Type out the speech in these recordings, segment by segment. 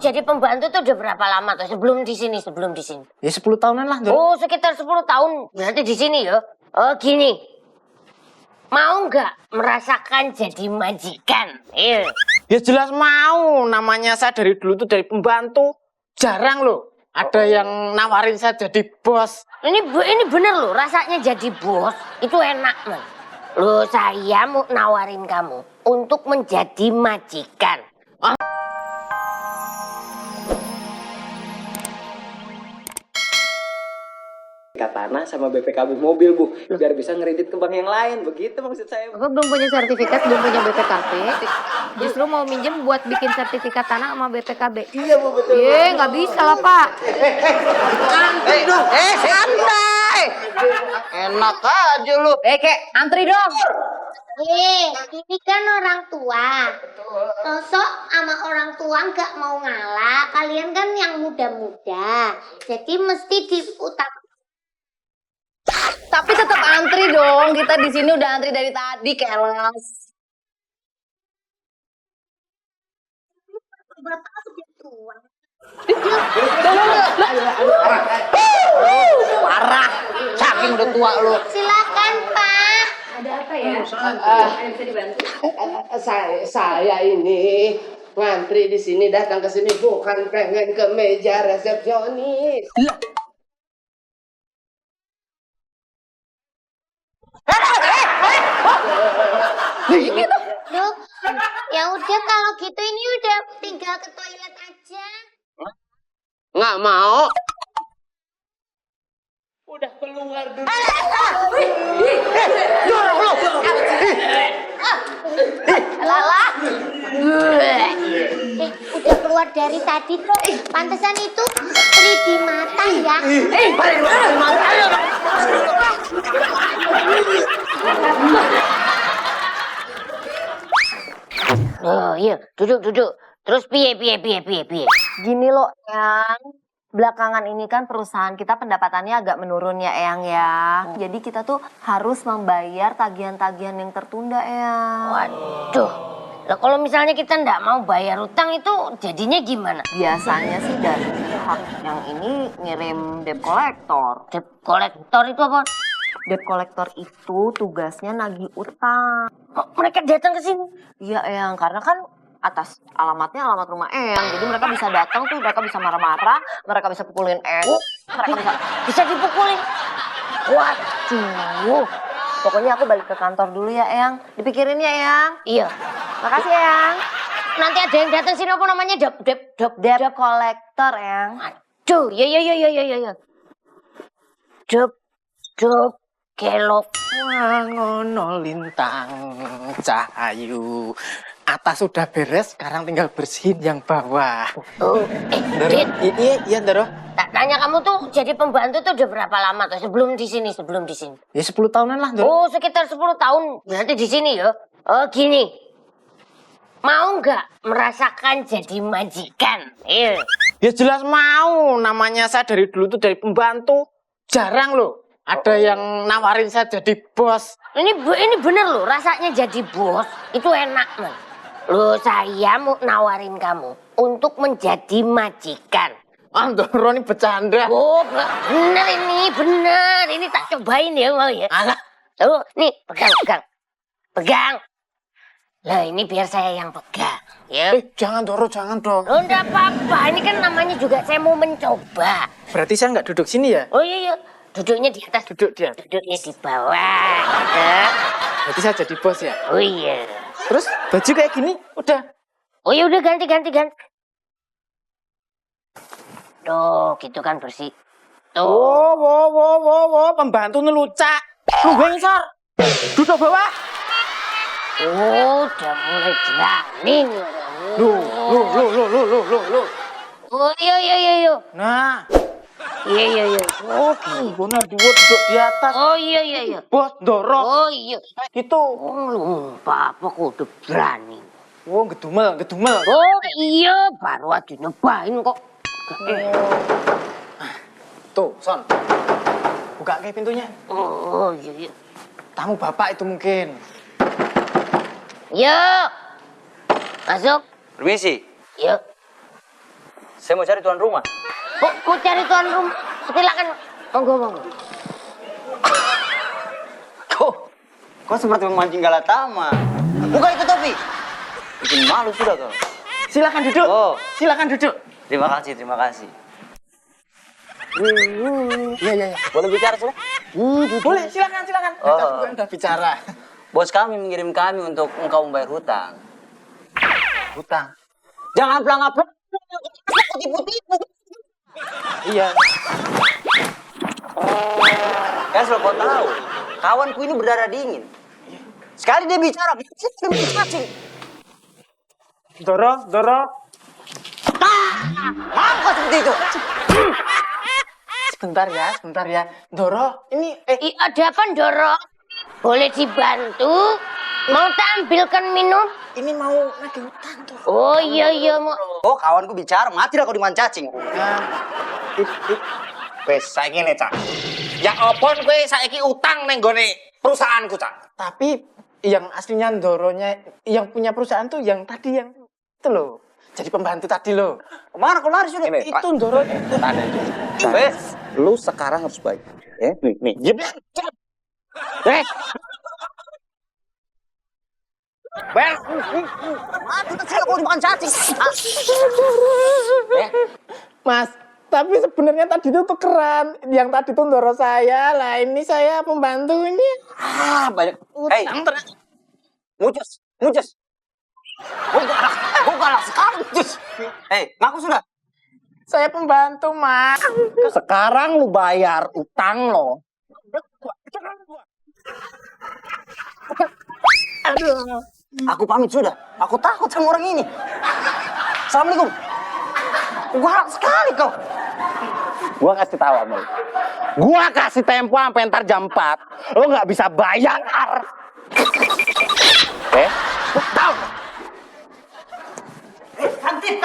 jadi pembantu tuh udah berapa lama tuh sebelum di sini? Ya 10 tahunan lah, Dor. Oh, sekitar 10 tahun berarti di sini ya. Oh, gini. Mau nggak merasakan jadi majikan? Iya. Ya jelas mau, namanya saya dari dulu tuh dari pembantu. Jarang loh ada yang nawarin saya jadi bos. Ini bener loh, rasanya jadi bos itu enak, Man. Loh, saya mau nawarin kamu untuk menjadi majikan. Tanah sama BPKB mobil, Bu, biar bisa ngeredit ke bank yang lain. Begitu maksud saya. Bapak belum punya sertifikat, belum punya BPKB. Justru mau minjem buat bikin sertifikat tanah sama BPKB. Iya, Bu, betul. Nggak bisa lah, Pak. Antri dong, santai. Enak aja lu. Kek, antri dong. Ini kan orang tua. Mosok sama orang tua nggak mau ngalah. Kalian kan yang muda-muda. Jadi mesti diutamakan. Tapi tetap antri dong. Kita di sini udah antri dari tadi, keles. Bapak sudah tua. Parah, saking udah tua lu. Silakan, Pak. Ada apa ya? Bisa dibantu? Saya ini ngantri di sini, datang ke sini bukan pengen ke meja resepsionis. Loh, ya udah kalau gitu ini udah tinggal ke toilet aja. Nggak mau. Udah keluar dulu. Lala. Udah keluar dari tadi tuh. Pantesan itu perih di mata ya. Oh iya, duduk. Terus piye. Gini loh, Eyang. Belakangan ini kan perusahaan kita pendapatannya agak menurun ya, Eyang ya. Jadi kita tuh harus membayar tagihan-tagihan yang tertunda, Eyang. Waduh. Lah kalau misalnya kita nggak mau bayar utang itu jadinya gimana? Biasanya sih dari pihak yang ini ngirim debt collector. Debt kolektor itu apa? Debt collector itu tugasnya nagih utang. Oh, mereka datang ke sini. Iya, Eyang, karena kan atas alamatnya alamat rumah Eyang. Jadi mereka bisa datang tuh, mereka bisa marah-marah, mereka bisa pukulin Eyang, mereka Bisa dipukulin. Waduh. Pokoknya aku balik ke kantor dulu ya, Eyang. Dipikirin ya, Eyang. Iya. Makasih, Eyang. Nanti ada yang datang sini apa namanya? Debt collector, Eyang. Aduh, ya. Dep kelok. Wah, ngono lintang cahayu. Atas sudah beres, sekarang tinggal bersihin yang bawah. Oh, Dit, Iya, Doro. tak tanya kamu tuh jadi pembantu tuh udah berapa lama tuh sebelum di sini? Ya 10 tahunan lah, Doro. Oh, sekitar 10 tahun berarti di sini ya. Oh, gini. Mau nggak merasakan jadi majikan? Iya. Ya jelas mau, namanya saya dari dulu tuh dari pembantu. Jarang loh ada yang nawarin saya jadi bos. Ini bener loh, rasanya jadi bos itu enak, Man. Loh, saya mau nawarin kamu untuk menjadi majikan. Ah, Doro ini bercanda. Oh, bener. Ini tak cobain ya, mau ya. Alah, Tuh, nih, pegang. Lah, ini biar saya yang pegang, ya. jangan Doro, jangan dong. Oh, enggak apa-apa, ini kan namanya juga saya mau mencoba. Berarti saya nggak duduk sini ya? Oh iya, duduknya di atas, Duduk dia. duduknya di bawah. Ya. Berarti saya jadi bos ya? Oh iya. Terus baju kayak gini udah. Oh ya udah ganti. Tuh, gitu kan bersih. Tuh. Wow, pembantu ngelucak. Lu bengsor. Duduk bawah. Oh, udah mulai berani nih. Lu. Oh iya. Nah, Iya. Oh, benar duduk di atas. oh iya. Bos Doro. Oh iya. Gitu. Oh, lupa apa kok udah berani. Oh, gedumel. Oh iya, baru aja nyobain kok. Tuh, Son. Buka kayak pintunya. Oh iya. Tamu bapak itu mungkin. Yo. Masuk. Permisi. Yo. Saya mau cari tuan rumah. Kok cari tuan rumah? Silakan, monggo. Kok seperti memancing Galatama? Buka itu topi. Bikin malu sudah kau. Silakan duduk. Oh, Silakan duduk. terima kasih, terima kasih. Iya. Boleh bicara sudah? Boleh, silakan. Oh. Tapi gue udah bicara. Bos kami mengirim kami untuk engkau membayar hutang. Hutang. Jangan pelangap-pelangap. Tipu-tipu. Iya. Kan sudah kau tahu, kawanku ini berdarah dingin. Sekali dia bicara, dia cacing. Doro. Maaf seperti itu. Sebentar ya. Doro, ini Ada apa, Doro? Boleh dibantu? Mau tak ambilkan minum? ini mau nagih hutang tuh. Oh iya, mau. Oh, kawanku bicara, mati lah kau diman cacing. Wes, saiki ne, Cak. Ya opon kowe saiki utang ning gone perusahaanku, Cak. Tapi yang aslinya Doronya, yang punya perusahaan tuh yang tadi yang itu loh. Jadi pembantu tadi loh. Kemana kau lari sudah? Itu Doro. Wes, lu sekarang harus baik. Nih. Mati tuh saya kau dimakan cacing. Mas, tapi sebenarnya tadi itu tukeran. Yang tadi tuh Doro saya, lah ini saya pembantu ini. Banyak. Hei, Utang ternyata. mucus. Gua galak sekali, mucus. Hei, ngaku sudah. Saya pembantu, Mas. Sekarang lu bayar utang lo. Aduh. Aku pamit sudah. Aku takut sama orang ini. Assalamualaikum. Galak sekali kau. Gua kasih tahu sama lu. Gua kasih tempo sampai ntar jam 4. Lo nggak bisa bayar. Tahu? Kantip.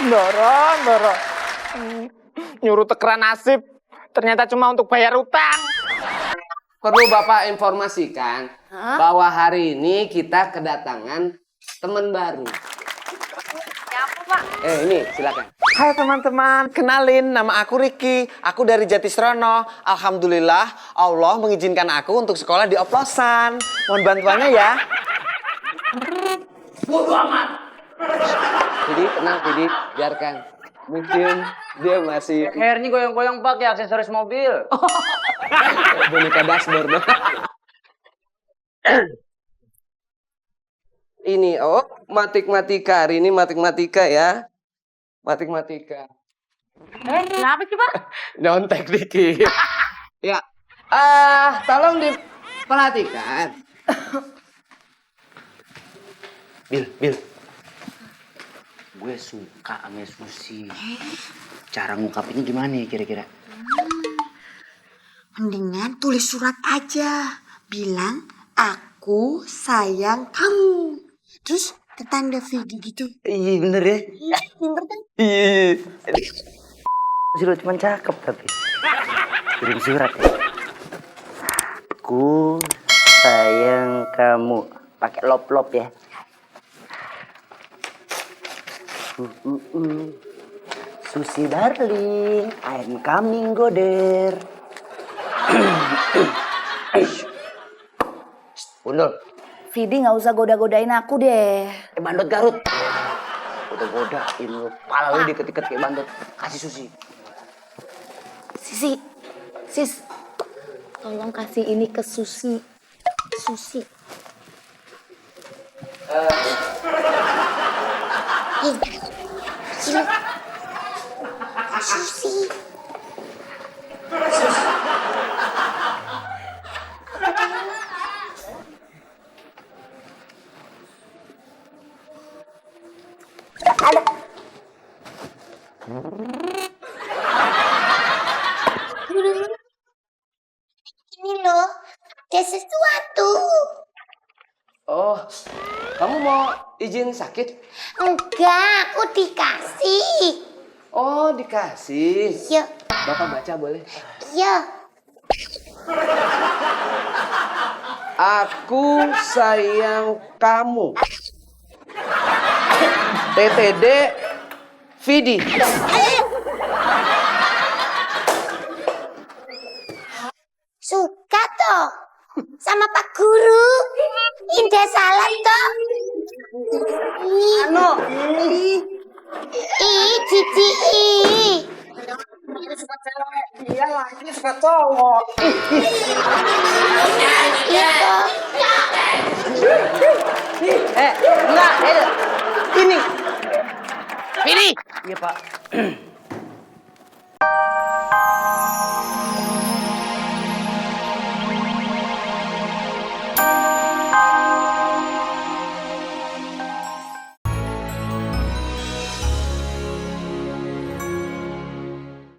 Doro. Nyuruh tekeran nasib. Ternyata cuma untuk bayar utang. Perlu Bapak informasikan bahwa hari ini kita kedatangan teman baru. Siapa, Pak? Ini silakan. Hai teman-teman, kenalin nama aku Riki. Aku dari Jatisrono. Alhamdulillah Allah mengizinkan aku untuk sekolah di Oplosan. Mohon bantuannya ya. Jadi tenang, Jadi biarkan. Mungkin dia masih Akhirnya goyang-goyang pakai aksesoris mobil. boneka dashboard. Ini matematika. Hari ini matematika ya. Matematika. Kenapa sih, Pak? Nyontek dikit. Ya. Tolong diperhatikan. Bil. Gue suka sama Susi. Cara ngungkapinnya gimana ya kira-kira? Mendingan tulis surat aja. Bilang, aku sayang kamu. Terus ketanda video gitu. Iya bener ya. Pinter kan? Iya. Si lo cuma cakep tapi. Kirim surat ya. Aku sayang kamu. Pakai lop-lop ya. Susi darling, I'm coming goder. Bundul. Vidi nggak usah goda-godain aku deh. Bandot Garut. Goda-godain lu. Pala lu diketik-ketik kayak bandot. Kasih Susi. Sis, tolong kasih ini ke Susi. Susi. Susi. Ini loh, ada sesuatu. Oh, kamu mau izin sakit? Enggak, aku dikasih. Oh, dikasih. Iya, Bapak baca boleh? iya. Aku sayang kamu. TTD Vidi. Suka toh sama Pak Guru. Indah salah toh. Anu, Cici. Iya lagi suka cowok. enggak, ini. Vidi. Iya, Pak.